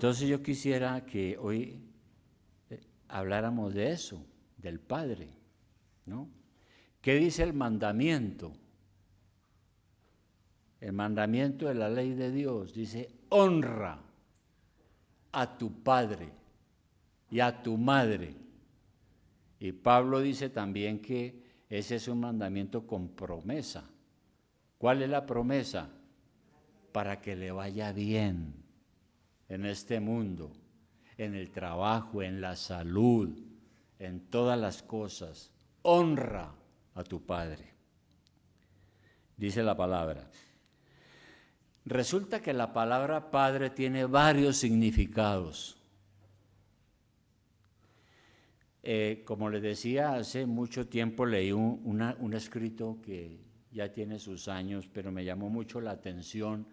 entonces yo quisiera que hoy habláramos de eso, del Padre, ¿no? ¿Qué dice el mandamiento? El mandamiento de la ley de Dios dice: honra a tu padre y a tu madre. Y Pablo dice también que ese es un mandamiento con promesa. ¿Cuál es la promesa? Para que le vaya bien en este mundo, en el trabajo, en la salud, en todas las cosas. Honra a tu padre. Dice la palabra. Resulta que la palabra padre tiene varios significados. Como les decía, hace mucho tiempo leí un escrito que ya tiene sus años, pero me llamó mucho la atención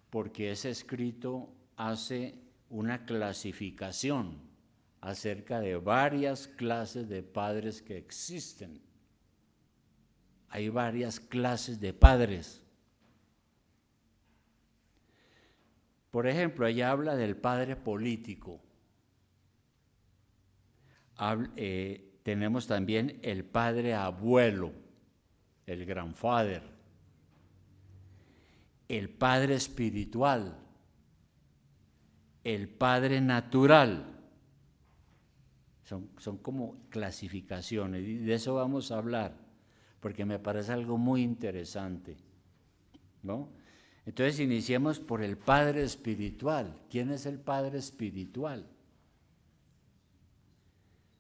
porque ese escrito hace una clasificación acerca de varias clases de padres que existen. Hay varias clases de padres. Por ejemplo, ella habla del padre político. Tenemos también el padre abuelo, el grandfather, el padre espiritual, el padre natural. Son como clasificaciones y de eso vamos a hablar, porque me parece algo muy interesante, ¿no? Entonces iniciemos por el padre espiritual. ¿Quién es el padre espiritual?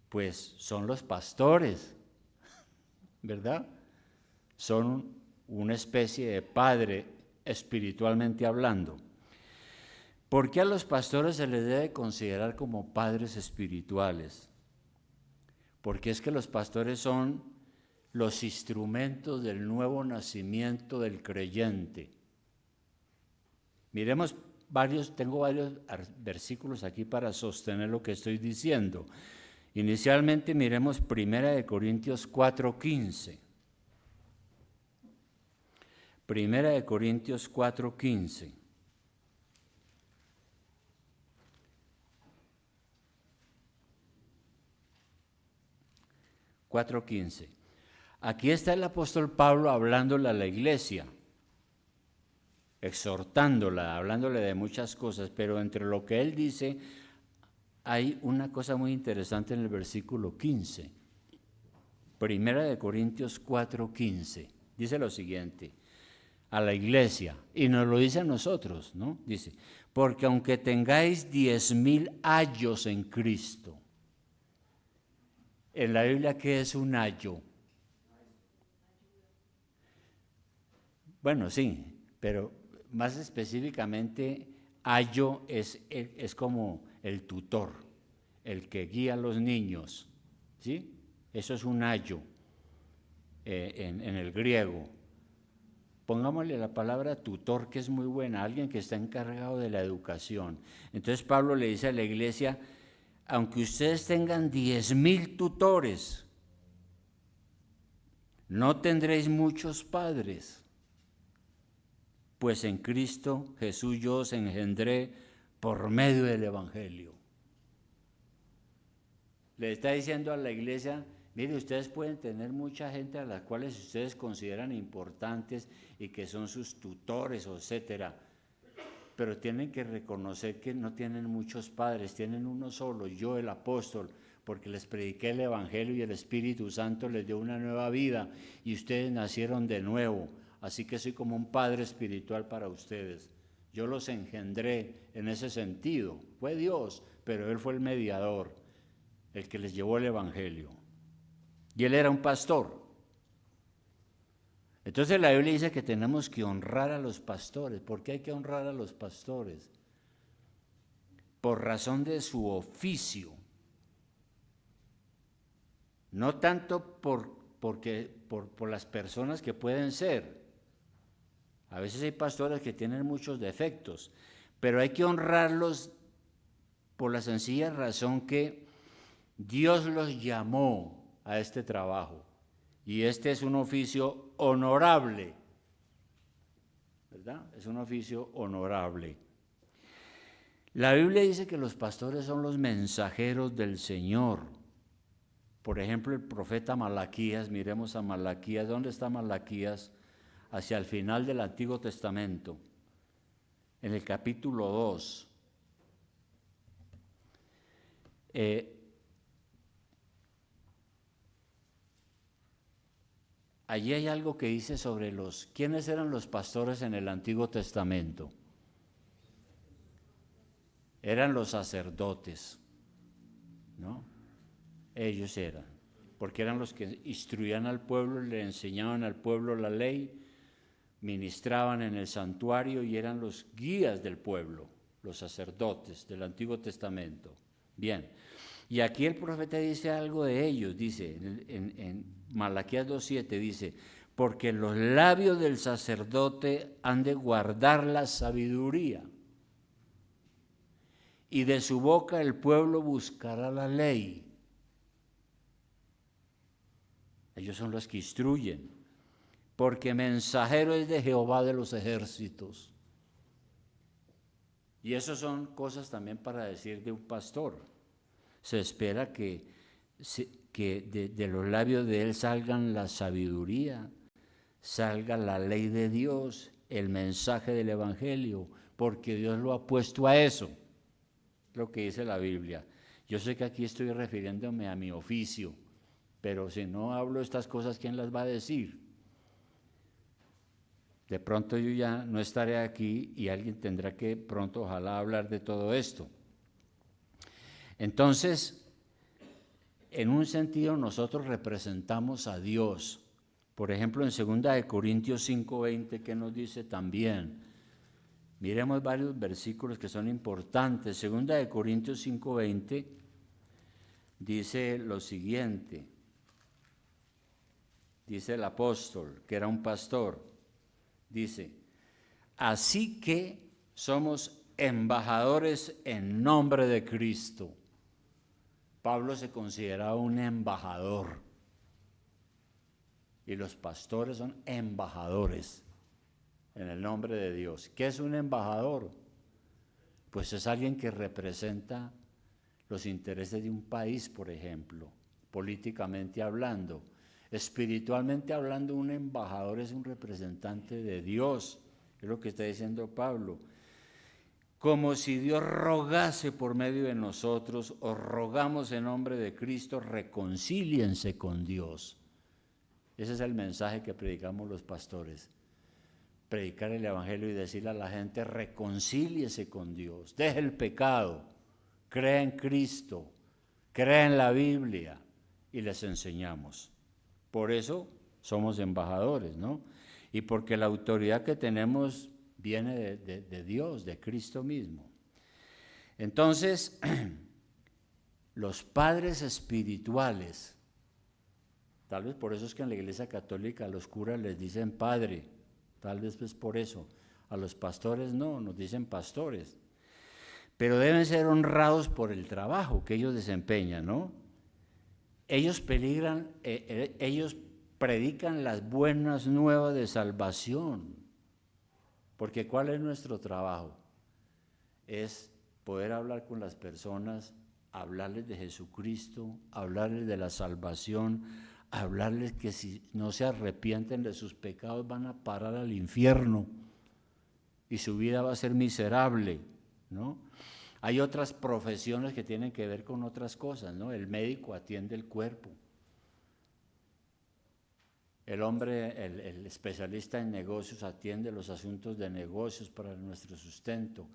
Pues son los pastores, ¿verdad? Son una especie de padre espiritualmente hablando. ¿Por qué a los pastores se les debe considerar como padres espirituales? Porque es que los pastores son los instrumentos del nuevo nacimiento del creyente. Miremos tengo varios versículos aquí para sostener lo que estoy diciendo. Inicialmente miremos 1 Corintios 4:15. 1 Corintios 4:15. Aquí está el apóstol Pablo hablándole a la iglesia, exhortándola, hablándole de muchas cosas, pero entre lo que él dice hay una cosa muy interesante en el versículo 15. 1 Corintios 4:15. Dice lo siguiente, a la iglesia, y nos lo dice a nosotros, ¿no? Dice, porque aunque tengáis 10,000 ayos en Cristo. En la Biblia, ¿qué es un ayo? Bueno, sí, pero más específicamente, ayo es como el tutor, el que guía a los niños, ¿sí? Eso es un ayo en el griego. Pongámosle la palabra tutor, que es muy buena, alguien que está encargado de la educación. Entonces Pablo le dice a la iglesia, aunque ustedes tengan 10,000 tutores, no tendréis muchos padres, pues en Cristo Jesús yo os engendré por medio del Evangelio. Le está diciendo a la iglesia, mire, ustedes pueden tener mucha gente a las cuales ustedes consideran importantes y que son sus tutores, etcétera, pero tienen que reconocer que no tienen muchos padres, tienen uno solo, yo el apóstol, porque les prediqué el Evangelio y el Espíritu Santo les dio una nueva vida y ustedes nacieron de nuevo, así que soy como un padre espiritual para ustedes. Yo los engendré en ese sentido, fue Dios, pero Él fue el mediador, el que les llevó el Evangelio. Y Él era un pastor. Entonces la Biblia dice que tenemos que honrar a los pastores. ¿Por qué hay que honrar a los pastores? Por razón de su oficio. No tanto por las personas que pueden ser. A veces hay pastores que tienen muchos defectos, pero hay que honrarlos por la sencilla razón que Dios los llamó a este trabajo. Y este es un oficio honorable, ¿verdad? Es un oficio honorable. La Biblia dice que los pastores son los mensajeros del Señor. Por ejemplo, el profeta Malaquías, miremos a Malaquías. ¿Dónde está Malaquías? Hacia el final del Antiguo Testamento, en el capítulo 2. Allí hay algo que dice sobre ¿quiénes eran los pastores en el Antiguo Testamento? Eran los sacerdotes, ¿no? Ellos eran, porque eran los que instruían al pueblo, le enseñaban al pueblo la ley, ministraban en el santuario y eran los guías del pueblo, los sacerdotes del Antiguo Testamento. Bien, y aquí el profeta dice algo de ellos, dice en Malaquías 2:7, dice, porque los labios del sacerdote han de guardar la sabiduría, y de su boca el pueblo buscará la ley. Ellos son los que instruyen, porque mensajero es de Jehová de los ejércitos. Y eso son cosas también para decir de un pastor. Se espera que de los labios de él salgan la sabiduría, salga la ley de Dios, el mensaje del Evangelio, porque Dios lo ha puesto a eso, lo que dice la Biblia. Yo sé que aquí estoy refiriéndome a mi oficio, pero si no hablo estas cosas, ¿quién las va a decir? De pronto yo ya no estaré aquí y alguien tendrá que pronto, ojalá, hablar de todo esto. Entonces, en un sentido nosotros representamos a Dios. Por ejemplo, en 2 Corintios 5:20, ¿qué nos dice también? Miremos varios versículos que son importantes. 2 Corintios 5:20 dice lo siguiente. Dice el apóstol, que era un pastor, dice, así que somos embajadores en nombre de Cristo. Pablo se consideraba un embajador y los pastores son embajadores en el nombre de Dios. ¿Qué es un embajador? Pues es alguien que representa los intereses de un país, por ejemplo, políticamente hablando. Espiritualmente hablando, un embajador es un representante de Dios, es lo que está diciendo Pablo. Como si Dios rogase por medio de nosotros, os rogamos en nombre de Cristo, reconcíliense con Dios. Ese es el mensaje que predicamos los pastores. Predicar el Evangelio y decirle a la gente, reconcíliese con Dios, deje el pecado, crea en Cristo, crea en la Biblia, y les enseñamos. Por eso somos embajadores, ¿no? Y porque la autoridad que tenemos viene de Dios, de Cristo mismo. Entonces, los padres espirituales, tal vez por eso es que en la Iglesia Católica a los curas les dicen padre, tal vez es por eso. A los pastores no, nos dicen pastores. Pero deben ser honrados por el trabajo que ellos desempeñan, ¿no? Ellos ellos predican las buenas nuevas de salvación, porque ¿cuál es nuestro trabajo? Es poder hablar con las personas, hablarles de Jesucristo, hablarles de la salvación, hablarles que si no se arrepienten de sus pecados van a parar al infierno y su vida va a ser miserable, ¿no? Hay otras profesiones que tienen que ver con otras cosas, ¿no? El médico atiende el cuerpo. El hombre, el especialista en negocios atiende los asuntos de negocios para nuestro sustento.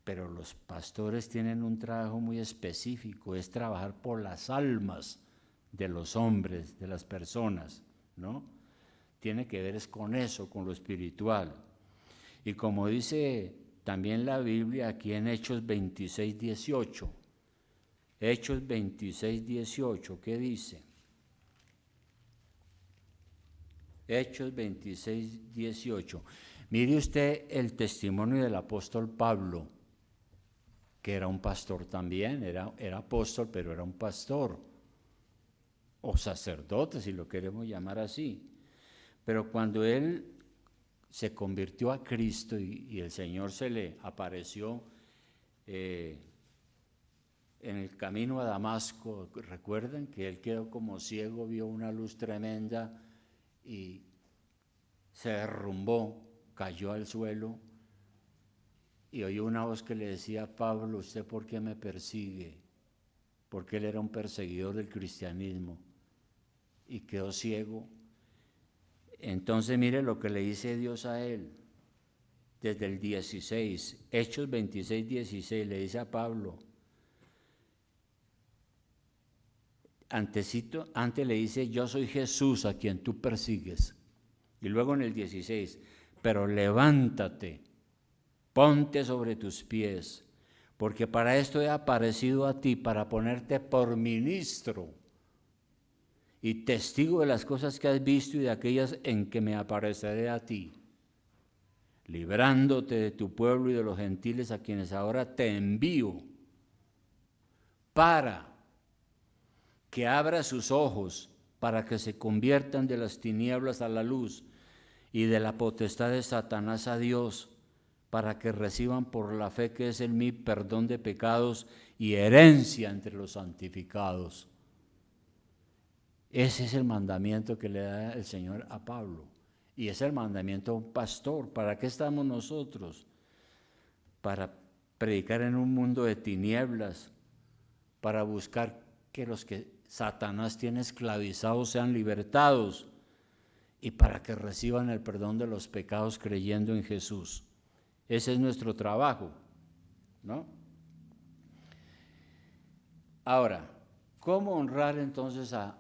Pero los pastores tienen un trabajo muy específico, es trabajar por las almas de los hombres, de las personas, ¿no? Tiene que ver es con eso, con lo espiritual. Y como dice también la Biblia aquí en Hechos 26:18. Hechos 26:18, ¿qué dice? Hechos 26:18. Mire usted el testimonio del apóstol Pablo, que era un pastor también, era apóstol, pero era un pastor, o sacerdote, si lo queremos llamar así. Pero cuando él se convirtió a Cristo y el Señor se le apareció en el camino a Damasco, recuerden que él quedó como ciego, vio una luz tremenda y se derrumbó, cayó al suelo y oyó una voz que le decía: Pablo, ¿usted por qué me persigue? Porque él era un perseguidor del cristianismo y quedó ciego. Entonces mire lo que le dice Dios a él, desde el 16, Hechos 26, 16, le dice a Pablo, antes le dice: yo soy Jesús a quien tú persigues. Y luego en el 16, pero levántate, ponte sobre tus pies, porque para esto he aparecido a ti, para ponerte por ministro y testigo de las cosas que has visto y de aquellas en que me apareceré a ti, librándote de tu pueblo y de los gentiles a quienes ahora te envío, para que abra sus ojos, para que se conviertan de las tinieblas a la luz y de la potestad de Satanás a Dios, para que reciban por la fe que es en mí perdón de pecados y herencia entre los santificados. Ese es el mandamiento que le da el Señor a Pablo. Y es el mandamiento a un pastor. ¿Para qué estamos nosotros? Para predicar en un mundo de tinieblas, para buscar que los que Satanás tiene esclavizados sean libertados y para que reciban el perdón de los pecados creyendo en Jesús. Ese es nuestro trabajo, ¿no? Ahora, ¿cómo honrar entonces a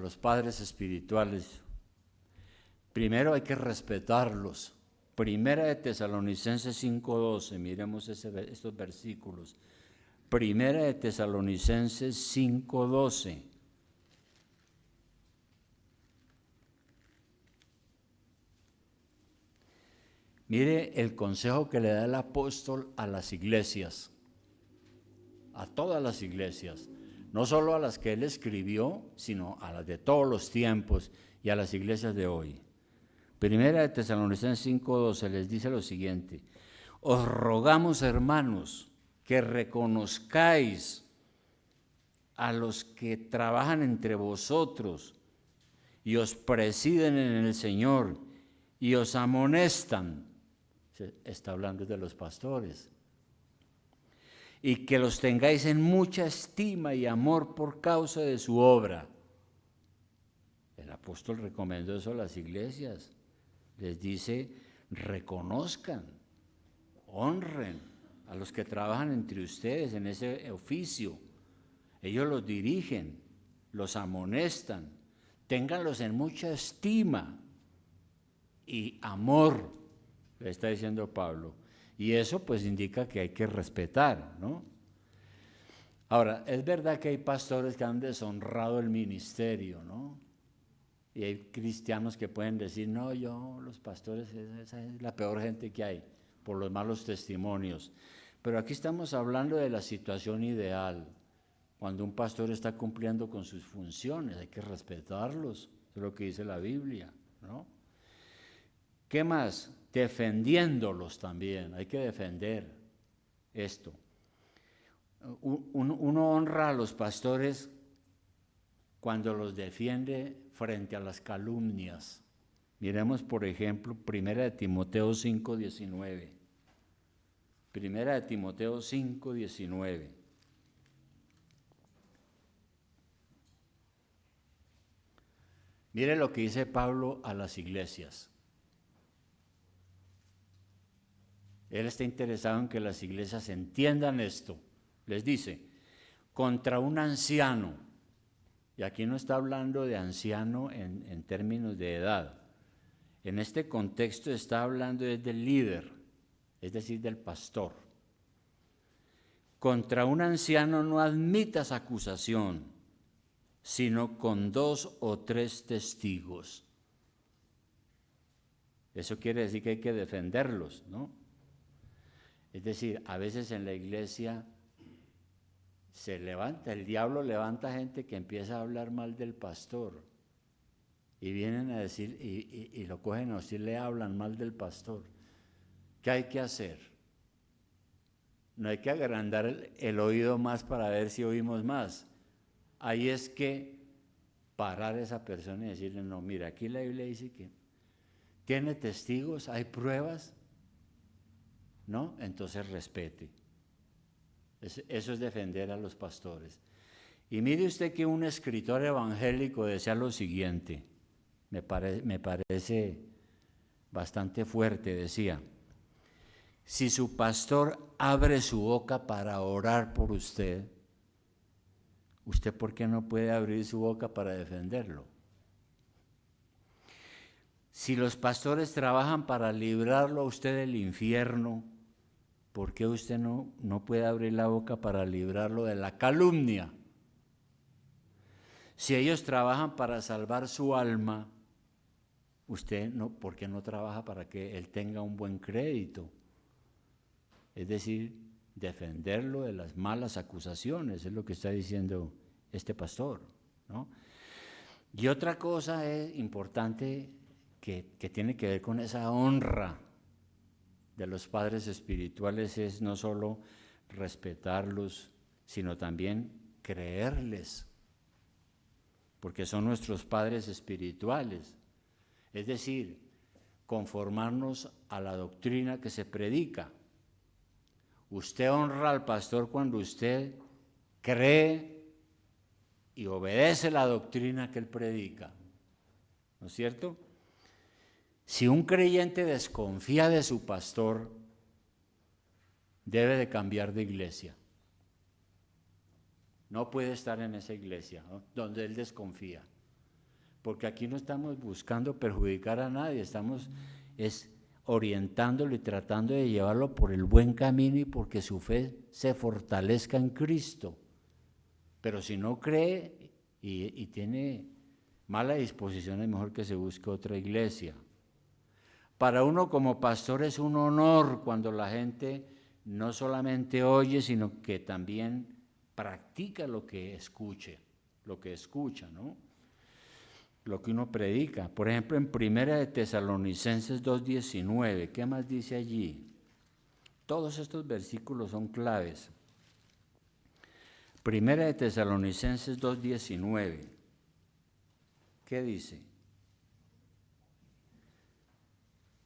los padres espirituales? Primero hay que respetarlos. Primera de Tesalonicenses 5:12, miremos estos versículos. Primera de Tesalonicenses 5:12. Mire el consejo que le da el apóstol a las iglesias, a todas las iglesias, no solo a las que él escribió, sino a las de todos los tiempos y a las iglesias de hoy. Primera de Tesalonicenses 5:12 les dice lo siguiente: os rogamos, hermanos, que reconozcáis a los que trabajan entre vosotros y os presiden en el Señor y os amonestan. Se está hablando de los pastores. Y que los tengáis en mucha estima y amor por causa de su obra. El apóstol recomendó eso a las iglesias. Les dice: reconozcan, honren a los que trabajan entre ustedes en ese oficio. Ellos los dirigen, los amonestan, ténganlos en mucha estima y amor, le está diciendo Pablo. Y eso pues indica que hay que respetar, ¿no? Ahora, es verdad que hay pastores que han deshonrado el ministerio, ¿no? Y hay cristianos que pueden decir: no, los pastores, esa es la peor gente que hay, por los malos testimonios. Pero aquí estamos hablando de la situación ideal. Cuando un pastor está cumpliendo con sus funciones, hay que respetarlos. Eso es lo que dice la Biblia, ¿no? ¿Qué más? Defendiéndolos también. Hay que defender esto. Uno honra a los pastores cuando los defiende frente a las calumnias. Miremos, por ejemplo, 1 de Timoteo 5:19. 1 de Timoteo 5:19. Mire lo que dice Pablo a las iglesias. Él está interesado en que las iglesias entiendan esto. Les dice: contra un anciano, y aquí no está hablando de anciano en términos de edad. En este contexto está hablando del líder, es decir, del pastor. Contra un anciano no admitas acusación, sino con 2 o 3 testigos. Eso quiere decir que hay que defenderlos, ¿no? Es decir, a veces en la iglesia el diablo levanta gente que empieza a hablar mal del pastor y vienen a decir, y lo cogen a decir, le hablan mal del pastor. ¿Qué hay que hacer? no hay que agrandar el oído más para ver si oímos más. Ahí es que parar a esa persona y decirle, no, mira, aquí la Biblia dice que tiene testigos, hay pruebas, ¿no? Entonces respete. Eso es defender a los pastores. Y mire usted que un escritor evangélico decía lo siguiente, me parece bastante fuerte, decía, si su pastor abre su boca para orar por usted, ¿usted por qué no puede abrir su boca para defenderlo? Si los pastores trabajan para librarlo a usted del infierno, ¿por qué usted no puede abrir la boca para librarlo de la calumnia? Si ellos trabajan para salvar su alma, usted no, ¿por qué no trabaja para que él tenga un buen crédito? Es decir, defenderlo de las malas acusaciones, es lo que está diciendo este pastor, ¿no? Y otra cosa es importante que tiene que ver con esa honra de los padres espirituales, es no solo respetarlos, sino también creerles, porque son nuestros padres espirituales. Es decir, conformarnos a la doctrina que se predica. Usted honra al pastor cuando usted cree y obedece la doctrina que él predica, ¿no es cierto? Si un creyente desconfía de su pastor, debe de cambiar de iglesia. No puede estar en esa iglesia, ¿no?, donde él desconfía. Porque aquí no estamos buscando perjudicar a nadie, estamos orientándolo y tratando de llevarlo por el buen camino y porque su fe se fortalezca en Cristo. Pero si no cree y tiene mala disposición, es mejor que se busque otra iglesia. Para uno como pastor es un honor cuando la gente no solamente oye, sino que también practica lo que escucha, ¿no? Lo que uno predica. Por ejemplo, en 1 de Tesalonicenses 2:19, ¿qué más dice allí? Todos estos versículos son claves. 1 de Tesalonicenses 2:19, ¿qué dice?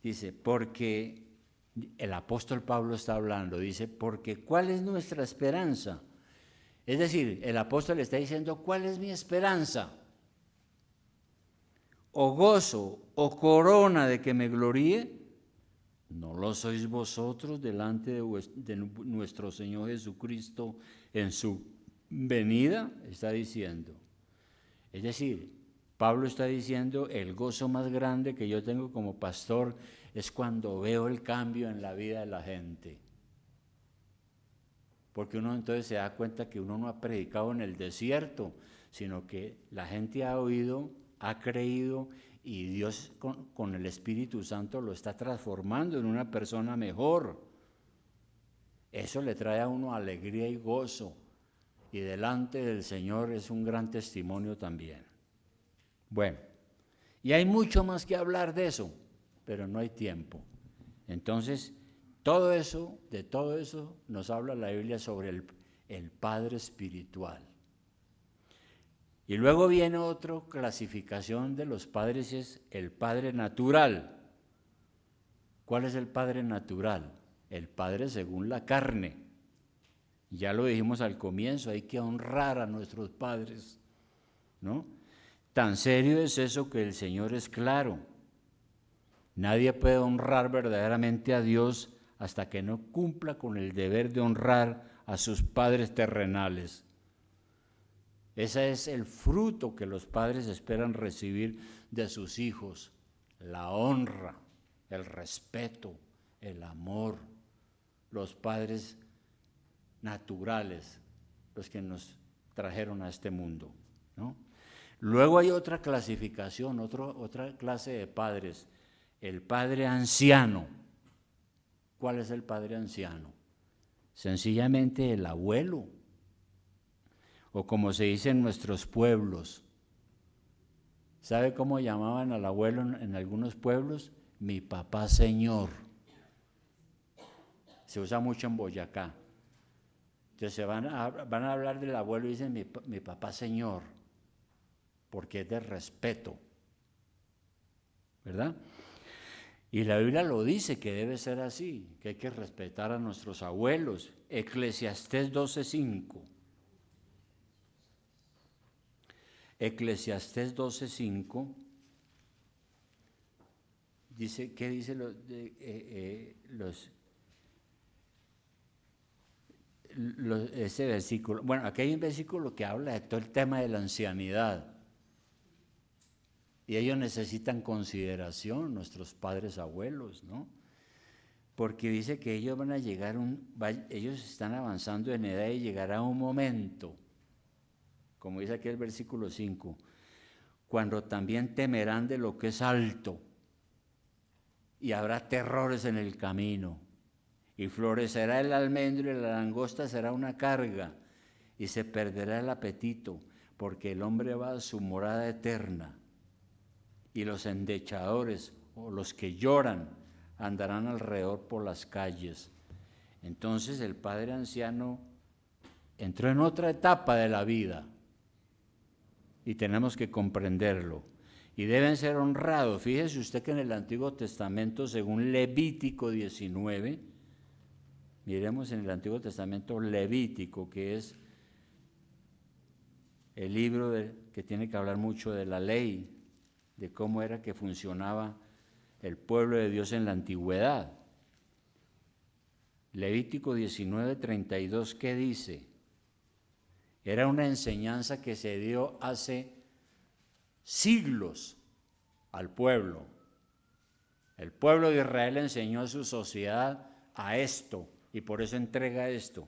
Dice, porque el apóstol Pablo está hablando, dice, porque ¿cuál es nuestra esperanza? Es decir, el apóstol está diciendo, ¿cuál es mi esperanza? O gozo, o corona de que me gloríe, ¿no lo sois vosotros delante de nuestro Señor Jesucristo en su venida? Está diciendo. Es decir, Pablo está diciendo, el gozo más grande que yo tengo como pastor es cuando veo el cambio en la vida de la gente. Porque uno entonces se da cuenta que uno no ha predicado en el desierto, sino que la gente ha oído, ha creído y Dios con el Espíritu Santo lo está transformando en una persona mejor. Eso le trae a uno alegría y gozo, y delante del Señor es un gran testimonio también. Bueno, y hay mucho más que hablar de eso, pero no hay tiempo. Entonces, de todo eso nos habla la Biblia sobre el Padre espiritual. Y luego viene otra clasificación de los padres, es el Padre natural. ¿Cuál es el Padre natural? El Padre según la carne. Ya lo dijimos al comienzo, hay que honrar a nuestros padres, ¿no? Tan serio es eso que el Señor es claro. Nadie puede honrar verdaderamente a Dios hasta que no cumpla con el deber de honrar a sus padres terrenales. Ese es el fruto que los padres esperan recibir de sus hijos: la honra, el respeto, el amor. Los padres naturales, los que nos trajeron a este mundo, ¿no? Luego hay otra clasificación, otra clase de padres, el padre anciano. ¿Cuál es el padre anciano? Sencillamente el abuelo, o como se dice en nuestros pueblos. ¿Sabe cómo llamaban al abuelo en algunos pueblos? Mi papá señor. Se usa mucho en Boyacá. Entonces van a hablar del abuelo y dicen mi papá señor, porque es de respeto, ¿verdad? Y la Biblia lo dice que debe ser así, que hay que respetar a nuestros abuelos. Eclesiastés 12:5. Eclesiastés 12:5 dice, ¿qué dice ese versículo? Bueno, aquí hay un versículo que habla de todo el tema de la ancianidad. Y ellos necesitan consideración, nuestros padres, abuelos, ¿no? Porque dice que ellos van a llegar, ellos están avanzando en edad y llegará un momento, como dice aquí el versículo 5, cuando también temerán de lo que es alto, y habrá terrores en el camino, y florecerá el almendro y la langosta será una carga, y se perderá el apetito, porque el hombre va a su morada eterna. Y los endechadores o los que lloran andarán alrededor por las calles. Entonces el padre anciano entró en otra etapa de la vida y tenemos que comprenderlo. Y deben ser honrados. Fíjese usted que en el Antiguo Testamento, según Levítico 19, miremos en el Antiguo Testamento Levítico, que es el libro que tiene que hablar mucho de la ley, de cómo era que funcionaba el pueblo de Dios en la antigüedad. Levítico 19:32, ¿qué dice? Era una enseñanza que se dio hace siglos al pueblo. El pueblo de Israel enseñó a su sociedad a esto, y por eso entrega esto,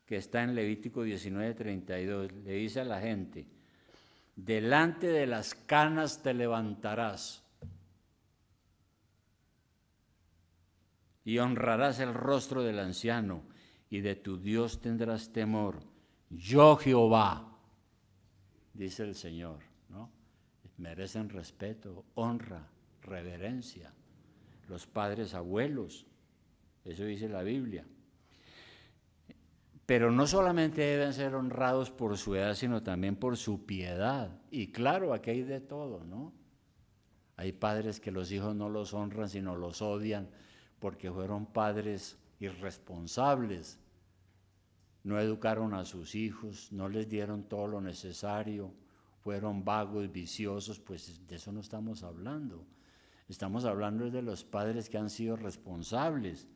que está en Levítico 19:32. Le dice a la gente: delante de las canas te levantarás y honrarás el rostro del anciano, y de tu Dios tendrás temor. Yo Jehová, dice el Señor, ¿no? Merecen respeto, honra, reverencia. Los padres, abuelos, eso dice la Biblia. Pero no solamente deben ser honrados por su edad, sino también por su piedad. Y claro, aquí hay de todo, ¿no? Hay padres que los hijos no los honran, sino los odian, porque fueron padres irresponsables. No educaron a sus hijos, no les dieron todo lo necesario, fueron vagos, viciosos, pues de eso no estamos hablando. Estamos hablando de los padres que han sido responsables.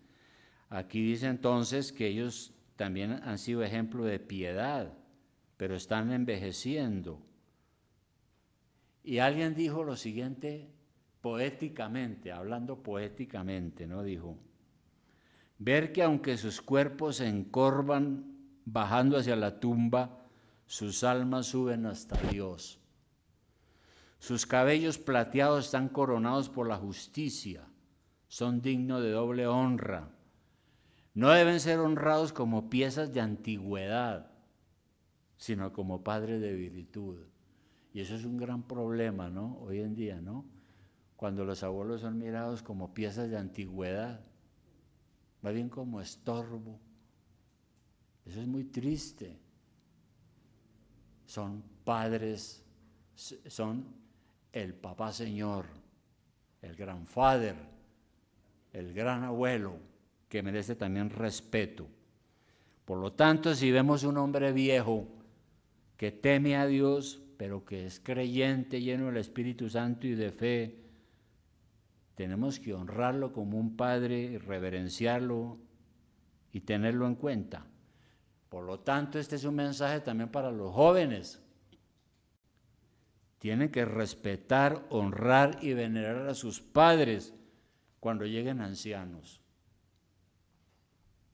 Aquí dice entonces que ellos también han sido ejemplo de piedad, pero están envejeciendo. Y alguien dijo lo siguiente poéticamente, hablando poéticamente, ¿no? Dijo: ver que aunque sus cuerpos se encorvan bajando hacia la tumba, sus almas suben hasta Dios. Sus cabellos plateados están coronados por la justicia, son dignos de doble honra. No deben ser honrados como piezas de antigüedad, sino como padres de virtud. Y eso es un gran problema, ¿no? Hoy en día, ¿no? Cuando los abuelos son mirados como piezas de antigüedad, más bien como estorbo. Eso es muy triste. Son padres, son el papá señor, el gran father, el gran abuelo, que merece también respeto. Por lo tanto, si vemos un hombre viejo que teme a Dios, pero que es creyente, lleno del Espíritu Santo y de fe, tenemos que honrarlo como un padre, reverenciarlo y tenerlo en cuenta. Por lo tanto, este es un mensaje también para los jóvenes. Tienen que respetar, honrar y venerar a sus padres cuando lleguen ancianos.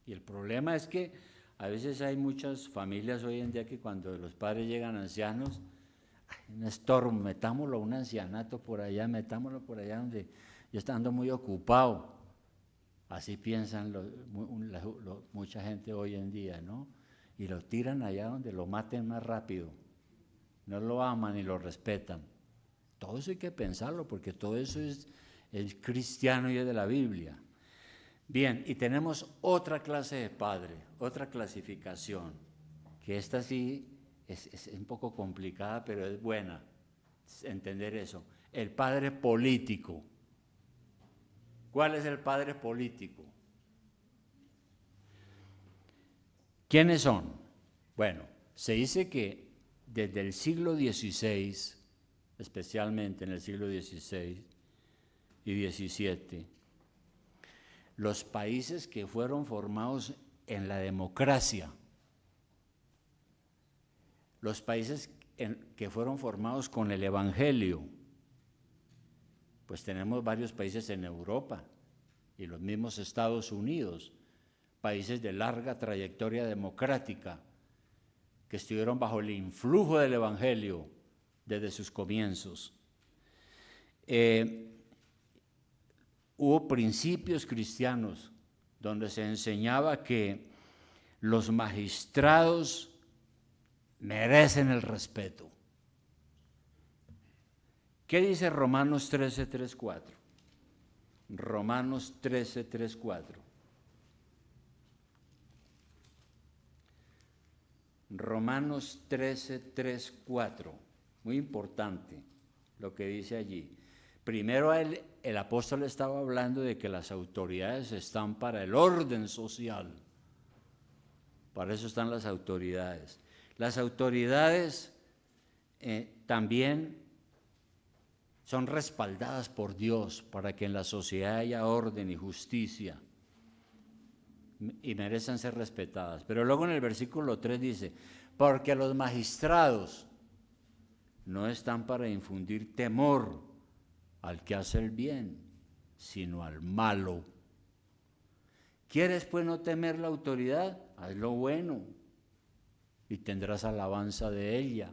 Y el problema es que a veces hay muchas familias hoy en día que cuando los padres llegan ancianos, un estorbo, metámoslo a un ancianato por allá, metámoslo por allá donde yo estando muy ocupado. Así piensan mucha gente hoy en día, ¿no? Y lo tiran allá donde lo maten más rápido. No lo aman y lo respetan. Todo eso hay que pensarlo, porque todo eso es cristiano y es de la Biblia. Bien, y tenemos otra clase de padre, otra clasificación, que esta sí es un poco complicada, pero es buena entender eso. El padre político. ¿Cuál es el padre político? ¿Quiénes son? Bueno, se dice que desde el siglo XVI, especialmente en el siglo XVI y XVII, los países que fueron formados en la democracia, los países que fueron formados con el Evangelio, pues tenemos varios países en Europa y los mismos Estados Unidos, países de larga trayectoria democrática, que estuvieron bajo el influjo del Evangelio desde sus comienzos. Hubo principios cristianos donde se enseñaba que los magistrados merecen el respeto. ¿Qué dice Romanos 13:3-4? Romanos 13:3-4. Romanos 13:3-4. Muy importante lo que dice allí. Primero el apóstol estaba hablando de que las autoridades están para el orden social. Para eso están las autoridades. Las autoridades también son respaldadas por Dios para que en la sociedad haya orden y justicia y merecen ser respetadas. Pero luego en el versículo 3 dice, porque los magistrados no están para infundir temor al que hace el bien, sino al malo. ¿Quieres pues no temer la autoridad? Haz lo bueno y tendrás alabanza de ella,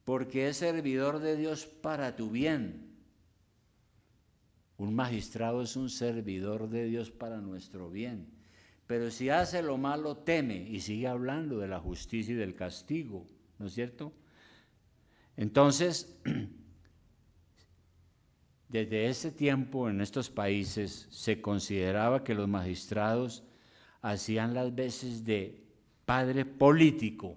porque es servidor de Dios para tu bien. Un magistrado es un servidor de Dios para nuestro bien. Pero si hace lo malo, teme, y sigue hablando de la justicia y del castigo, ¿no es cierto? Entonces, desde ese tiempo en estos países se consideraba que los magistrados hacían las veces de padre político,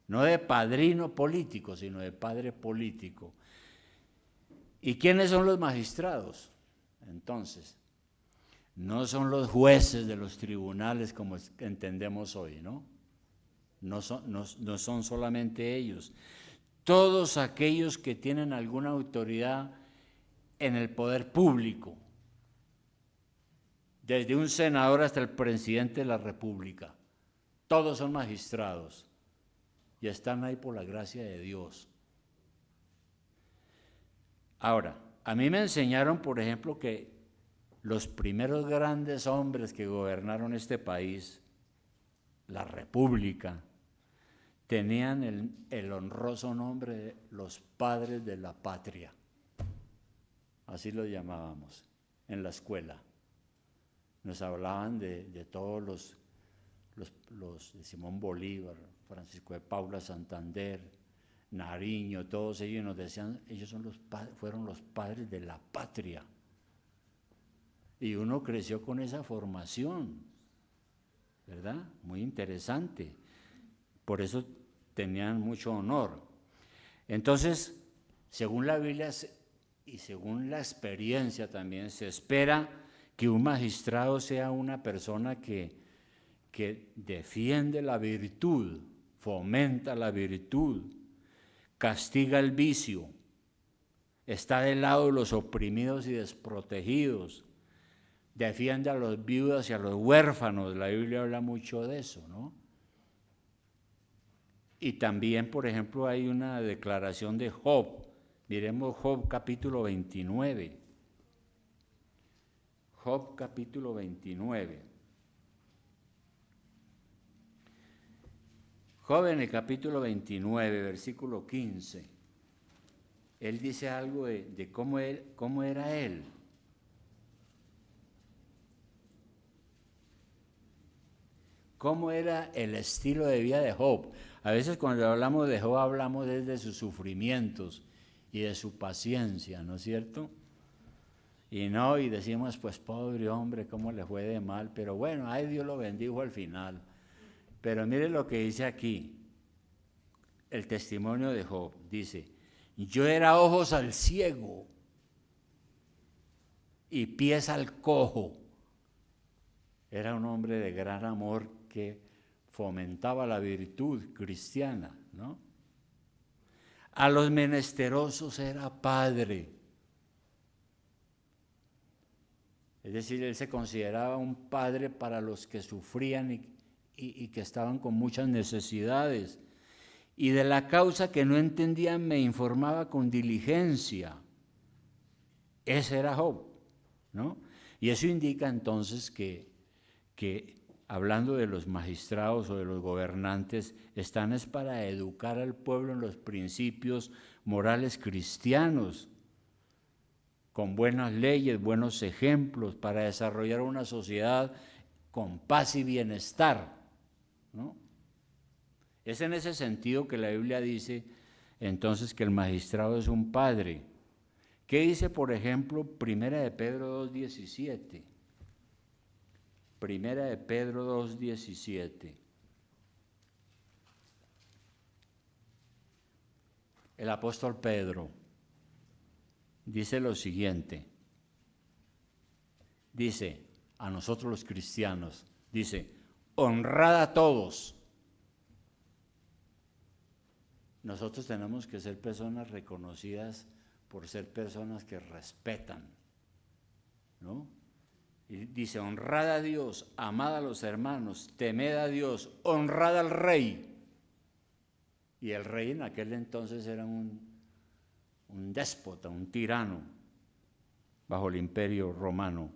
no de padrino político, sino de padre político. ¿Y quiénes son los magistrados? Entonces, no son los jueces de los tribunales como entendemos hoy, ¿no? No son solamente ellos. Todos aquellos que tienen alguna autoridad en el poder público, desde un senador hasta el presidente de la República, todos son magistrados y están ahí por la gracia de Dios. Ahora, a mí me enseñaron, por ejemplo, que los primeros grandes hombres que gobernaron este país, la República, tenían el honroso nombre de los padres de la patria. Así los llamábamos en la escuela. Nos hablaban de todos los de Simón Bolívar, Francisco de Paula Santander, Nariño, todos ellos nos decían, ellos fueron los padres de la patria. Y uno creció con esa formación, ¿verdad? Muy interesante. Por eso tenían mucho honor. Entonces, según la Biblia y según la experiencia también, se espera que un magistrado sea una persona que defiende la virtud, fomenta la virtud, castiga el vicio, está del lado de los oprimidos y desprotegidos, defiende a los viudas y a los huérfanos. La Biblia habla mucho de eso, ¿no? Y también, por ejemplo, hay una declaración de Job. Miremos Job capítulo 29. Job capítulo 29. Job en el capítulo 29, versículo 15. Él dice algo de cómo era él. ¿Cómo era el estilo de vida de Job? A veces cuando hablamos de Job hablamos desde sus sufrimientos y de su paciencia, ¿no es cierto? Y no, y decimos, pues pobre hombre, cómo le fue de mal, pero bueno, ay, Dios lo bendijo al final. Pero mire lo que dice aquí, el testimonio de Job, dice, yo era ojos al ciego y pies al cojo. Era un hombre de gran amor que fomentaba la virtud cristiana, ¿no? A los menesterosos era padre. Es decir, él se consideraba un padre para los que sufrían y que estaban con muchas necesidades. Y de la causa que no entendían me informaba con diligencia. Ese era Job, ¿no? Y eso indica entonces que hablando de los magistrados o de los gobernantes, están es para educar al pueblo en los principios morales cristianos, con buenas leyes, buenos ejemplos, para desarrollar una sociedad con paz y bienestar, ¿no? Es en ese sentido que la Biblia dice entonces que el magistrado es un padre. ¿Qué dice, por ejemplo, Primera de Pedro 2:17? Primera de Pedro 2:17. El apóstol Pedro dice lo siguiente. Dice, a nosotros los cristianos, dice, honrad a todos. Nosotros tenemos que ser personas reconocidas por ser personas que respetan, ¿no? Y dice, honrad a Dios, amad a los hermanos, temed a Dios, honrad al rey. Y el rey en aquel entonces era un déspota, un tirano, bajo el imperio romano.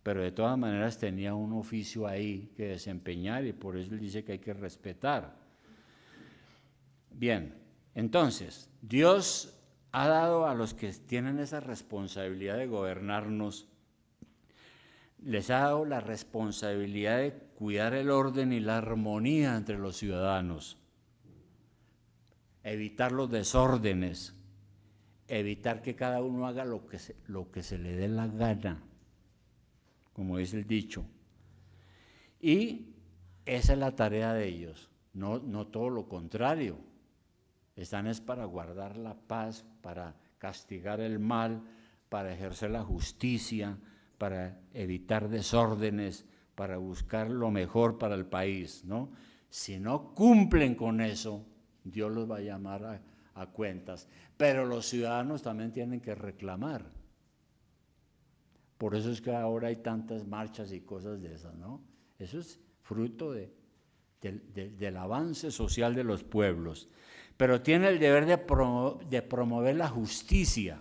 Pero de todas maneras tenía un oficio ahí que desempeñar y por eso él dice que hay que respetar. Bien, entonces, Dios ha dado a los que tienen esa responsabilidad de gobernarnos, les ha dado la responsabilidad de cuidar el orden y la armonía entre los ciudadanos, evitar los desórdenes, evitar que cada uno haga lo que se le dé la gana, como dice el dicho. Y esa es la tarea de ellos, no todo lo contrario. Están es para guardar la paz, para castigar el mal, para ejercer la justicia, para evitar desórdenes, para buscar lo mejor para el país, ¿no? Si no cumplen con eso, Dios los va a llamar a cuentas. Pero los ciudadanos también tienen que reclamar. Por eso es que ahora hay tantas marchas y cosas de esas, ¿no? Eso es fruto del avance social de los pueblos. Pero tiene el deber de promover la justicia.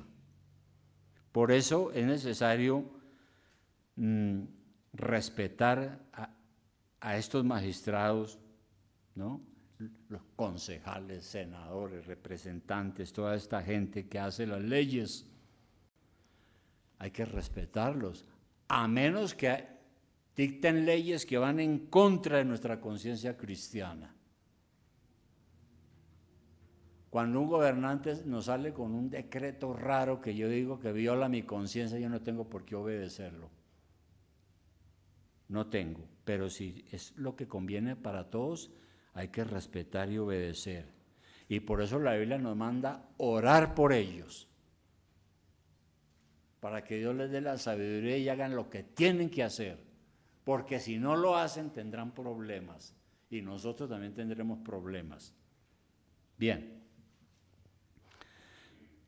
Por eso es necesario respetar a estos magistrados, ¿no? Los concejales, senadores, representantes, toda esta gente que hace las leyes. Hay que respetarlos, a menos que dicten leyes que van en contra de nuestra conciencia cristiana. Cuando un gobernante nos sale con un decreto raro que yo digo que viola mi conciencia, yo no tengo por qué obedecerlo. No tengo, pero si es lo que conviene para todos, hay que respetar y obedecer. Y por eso la Biblia nos manda orar por ellos, para que Dios les dé la sabiduría y hagan lo que tienen que hacer, porque si no lo hacen tendrán problemas y nosotros también tendremos problemas. Bien.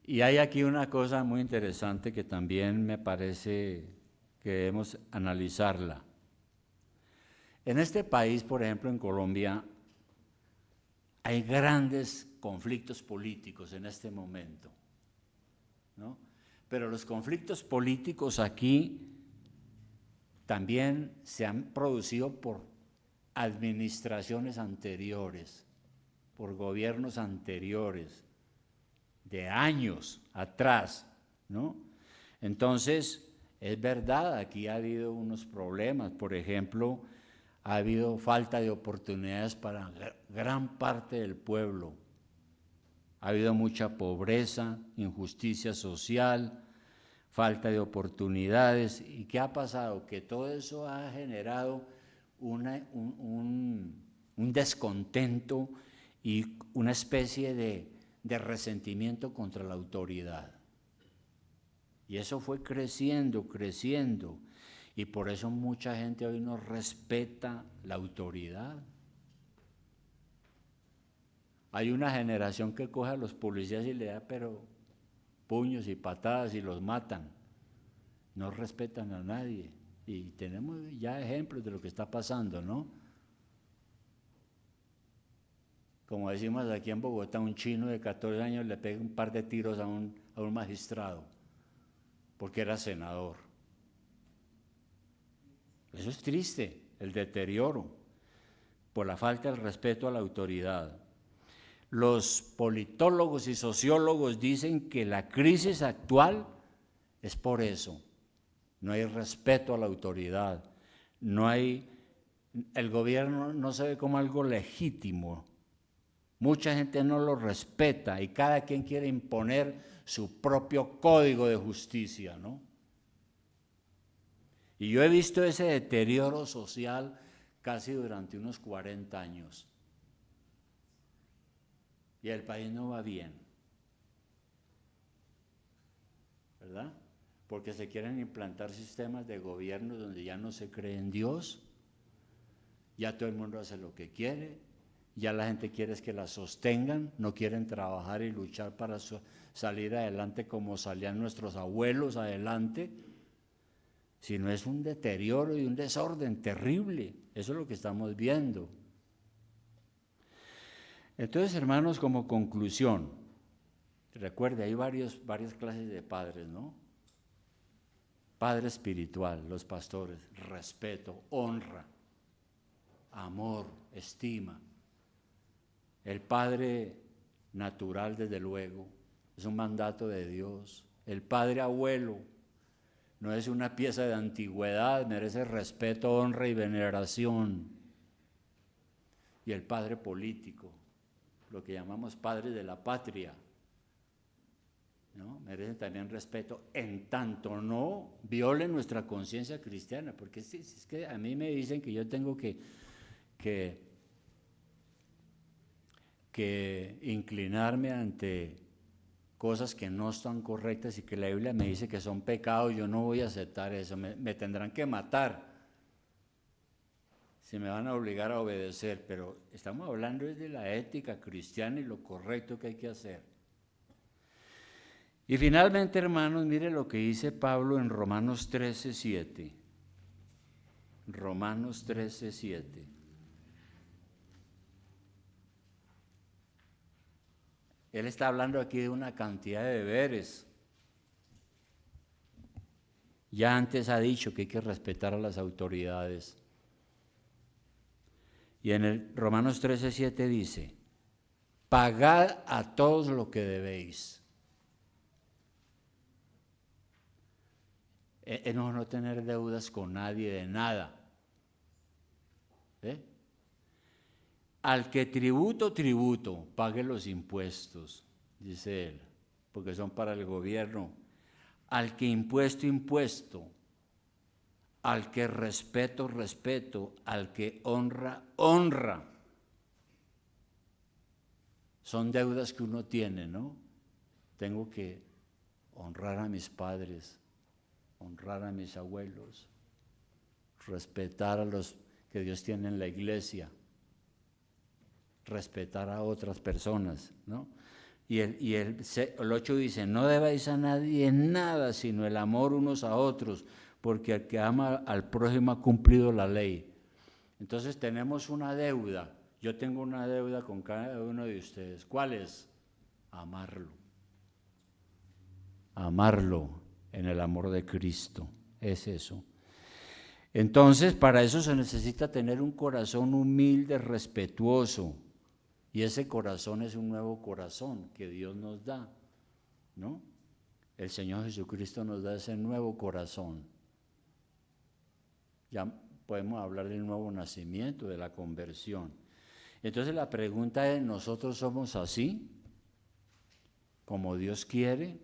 Y hay aquí una cosa muy interesante que también me parece que debemos analizarla. En este país, por ejemplo, en Colombia, hay grandes conflictos políticos en este momento, ¿no? Pero los conflictos políticos aquí también se han producido por administraciones anteriores, por gobiernos anteriores, de años atrás, ¿no? Entonces, es verdad, aquí ha habido unos problemas, por ejemplo, ha habido falta de oportunidades para gran parte del pueblo. Ha habido mucha pobreza, injusticia social, falta de oportunidades. ¿Y qué ha pasado? Que todo eso ha generado un descontento y una especie de resentimiento contra la autoridad. Y eso fue creciendo, creciendo. Y por eso mucha gente hoy no respeta la autoridad. Hay una generación que coge a los policías y le da pero puños y patadas y los matan. No respetan a nadie. Y tenemos ya ejemplos de lo que está pasando, ¿no? Como decimos aquí en Bogotá, un chino de 14 años le pega un par de tiros a un magistrado, porque era senador. Eso es triste, el deterioro, por la falta de respeto a la autoridad. Los politólogos y sociólogos dicen que la crisis actual es por eso. No hay respeto a la autoridad, el gobierno no se ve como algo legítimo. Mucha gente no lo respeta y cada quien quiere imponer su propio código de justicia, ¿no? Y yo he visto ese deterioro social casi durante unos 40 años. Y el país no va bien, ¿verdad? Porque se quieren implantar sistemas de gobierno donde ya no se cree en Dios, ya todo el mundo hace lo que quiere, ya la gente quiere es que la sostengan, no quieren trabajar y luchar para salir adelante como salían nuestros abuelos adelante, sino es un deterioro y un desorden terrible. Eso es lo que estamos viendo. Entonces, hermanos, como conclusión, recuerde, hay varias clases de padres, ¿no? Padre espiritual, los pastores, respeto, honra, amor, estima. El padre natural, desde luego, es un mandato de Dios. El padre abuelo no es una pieza de antigüedad, merece respeto, honra y veneración. Y el padre político, lo que llamamos padres de la patria, ¿no? Merecen también respeto, en tanto no violen nuestra conciencia cristiana, porque es que a mí me dicen que yo tengo que inclinarme ante cosas que no están correctas y que la Biblia me dice que son pecados. Yo no voy a aceptar eso, me tendrán que matar si me van a obligar a obedecer, pero estamos hablando de la ética cristiana y lo correcto que hay que hacer. Y finalmente, hermanos, mire lo que dice Pablo en Romanos 13:7. Romanos 13:7. Él está hablando aquí de una cantidad de deberes. Ya antes ha dicho que hay que respetar a las autoridades. Y en el Romanos 13:7 dice, pagad a todos lo que debéis. No tener deudas con nadie de nada. ¿Eh? Al que tributo, pague los impuestos, dice él, porque son para el gobierno. Al que impuesto. Al que respeto, al que honra. Son deudas que uno tiene, ¿no? Tengo que honrar a mis padres, honrar a mis abuelos, respetar a los que Dios tiene en la iglesia, respetar a otras personas, ¿no? Y el 8 dice, no debáis a nadie nada, sino el amor unos a otros, porque el que ama al prójimo ha cumplido la ley. Entonces tenemos una deuda. Yo tengo una deuda con cada uno de ustedes. ¿Cuál es? Amarlo. Amarlo en el amor de Cristo. Es eso. Entonces, para eso se necesita tener un corazón humilde, respetuoso. Y ese corazón es un nuevo corazón que Dios nos da, ¿no? El Señor Jesucristo nos da ese nuevo corazón. Ya podemos hablar del nuevo nacimiento, de la conversión. Entonces la pregunta es, ¿nosotros somos así? ¿Como Dios quiere?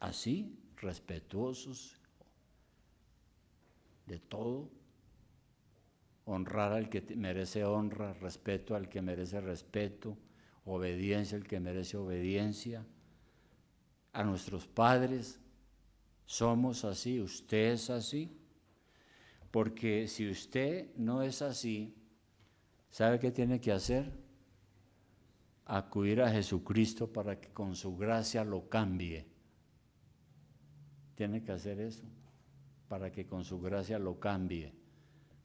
así, respetuosos de todo, honrar al que merece honra, respeto al que merece respeto, obediencia al que merece obediencia, a nuestros padres. Somos así, usted es así, porque si usted no es así, ¿sabe qué tiene que hacer? Acudir a Jesucristo para que con su gracia lo cambie. Tiene que hacer eso, para que con su gracia lo cambie,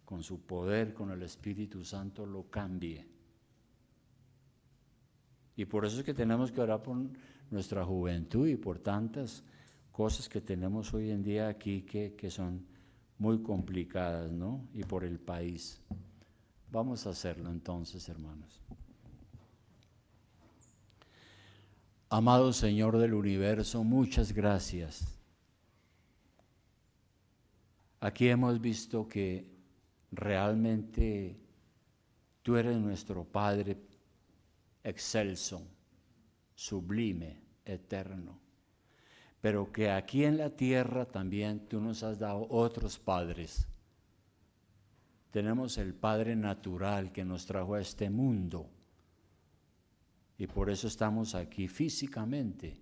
con su poder, con el Espíritu Santo lo cambie. Y por eso es que tenemos que orar por nuestra juventud y por tantas cosas que tenemos hoy en día aquí que son muy complicadas, ¿no? Y por el país. Vamos a hacerlo entonces, hermanos. Amado Señor del universo, muchas gracias. Aquí hemos visto que realmente tú eres nuestro Padre excelso, sublime, eterno, pero que aquí en la tierra también tú nos has dado otros padres. Tenemos el Padre natural que nos trajo a este mundo y por eso estamos aquí físicamente.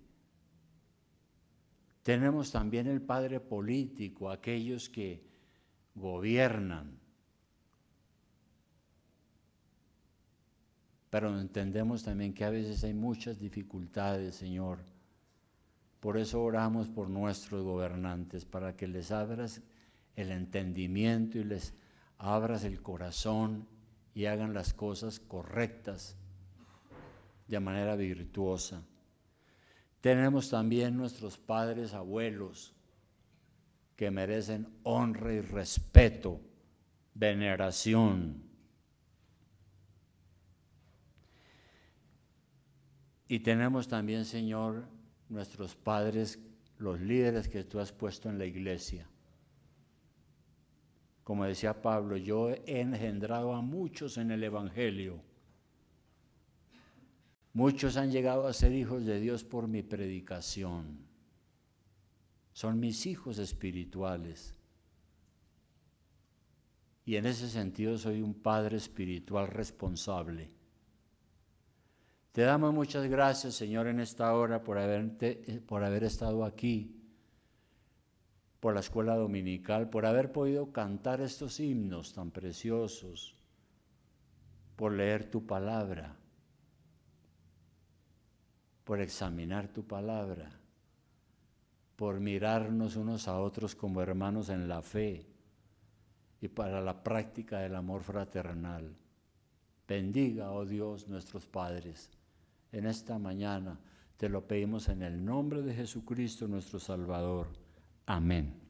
Tenemos también el Padre político, aquellos que gobiernan. Pero entendemos también que a veces hay muchas dificultades, Señor. Por eso oramos por nuestros gobernantes, para que les abras el entendimiento y les abras el corazón y hagan las cosas correctas de manera virtuosa. Tenemos también nuestros padres, abuelos, que merecen honra y respeto, veneración. Y tenemos también, Señor, nuestros padres, los líderes que tú has puesto en la iglesia. Como decía Pablo, yo he engendrado a muchos en el Evangelio. Muchos han llegado a ser hijos de Dios por mi predicación. Son mis hijos espirituales. Y en ese sentido soy un padre espiritual responsable. Te damos muchas gracias, Señor, en esta hora por haber estado aquí, por la escuela dominical, por haber podido cantar estos himnos tan preciosos, por leer tu palabra, por examinar tu palabra, por mirarnos unos a otros como hermanos en la fe y para la práctica del amor fraternal. Bendiga, oh Dios, nuestros padres. En esta mañana te lo pedimos en el nombre de Jesucristo, nuestro Salvador. Amén.